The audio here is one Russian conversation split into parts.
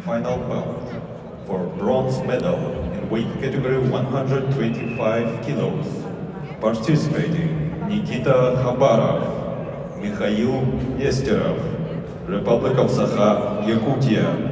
final bout for bronze medal in weight category 125 kilos. Participating Nikita Khabarov, Mikhail Nesterov, Republic of Sakha, Yakutia.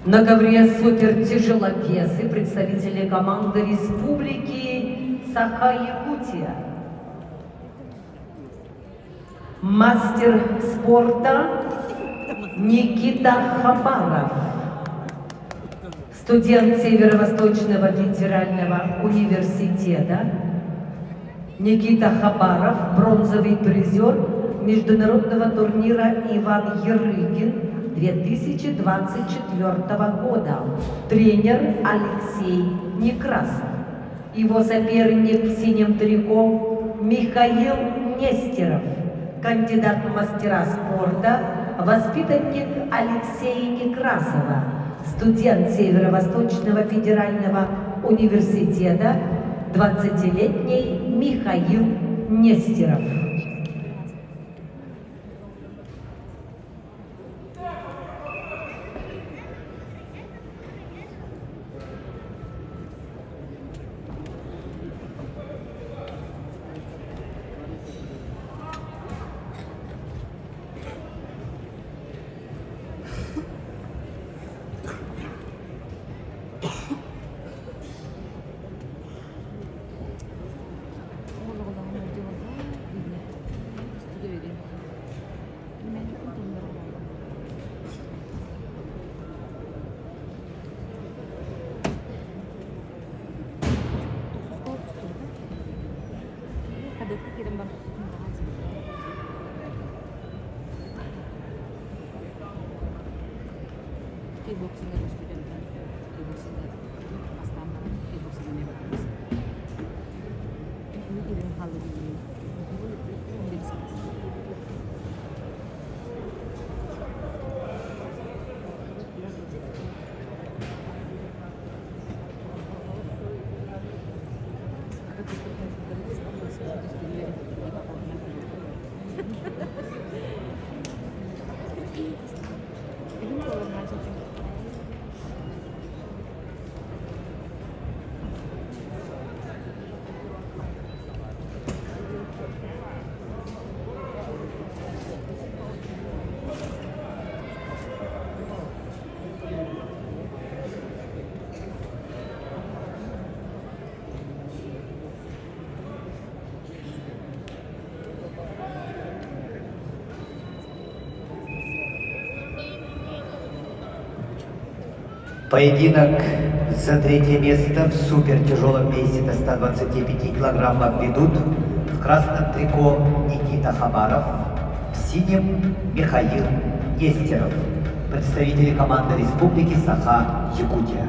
На ковре супертяжеловесы представители команды Республики Саха-Якутия. Мастер спорта Никита Хабаров. Студент Северо-Восточного федерального университета. Никита Хабаров, бронзовый призер международного турнира «Иван Ярыгин» 2024 года. Тренер Алексей Некрасов. Его соперник в синем трико Михаил Нестеров, кандидат в мастера спорта, воспитанник Алексея Некрасова, студент Северо-Восточного федерального университета, 20-летний Михаил Нестеров. Поединок за третье место в супертяжелом весе до 125 килограммов ведут в красном трико Никита Хабаров, в синем Михаил Нестеров, представители команды Республики Саха-Якутия.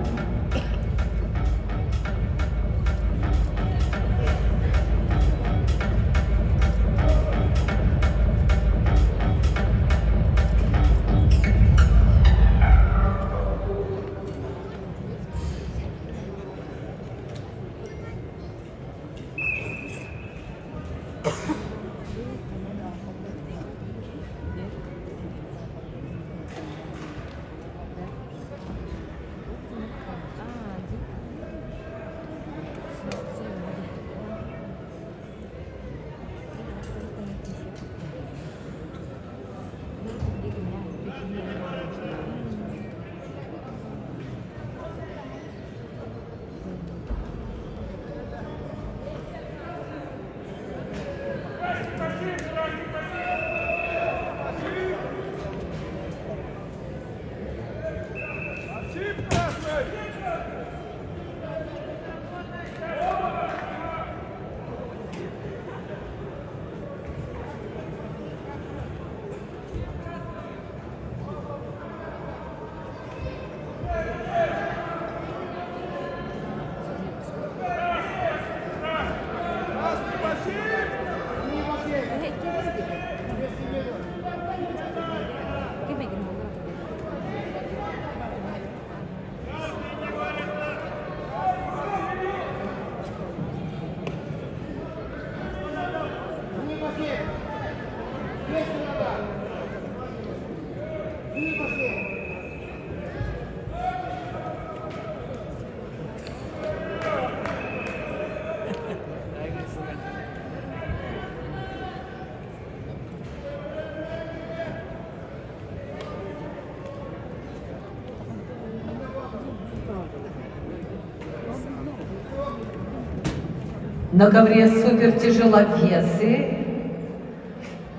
На ковре супертяжеловесы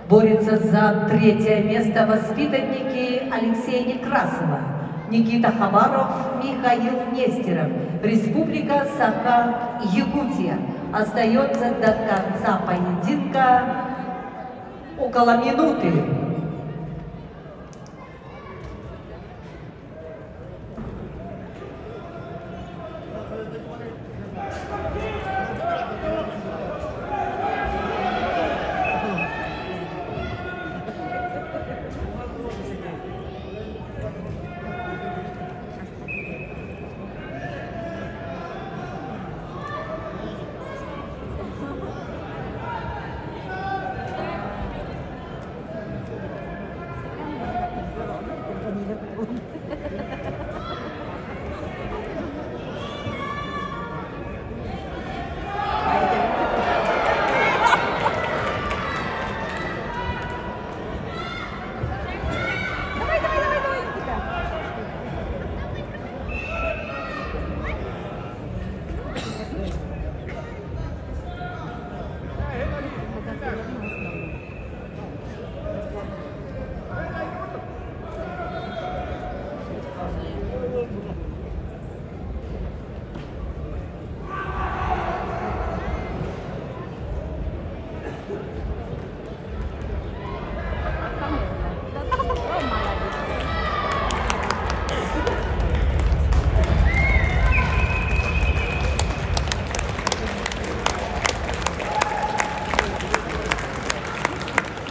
борются за третье место воспитанники Алексея Некрасова, Никита Хабаров, Михаил Нестеров, Республика Саха, Якутия. Остается до конца поединка около минуты.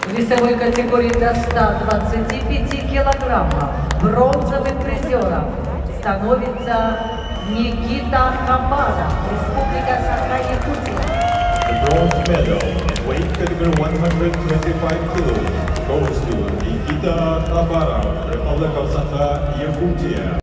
В весовой категории до 125 килограммов бронзовым призером становится Никита Хабаров, Республика Саха-Якутия. The bronze medal in weight category 125 kilos goes to Nikita Khabarov, Republic of Sakha, Yakutia.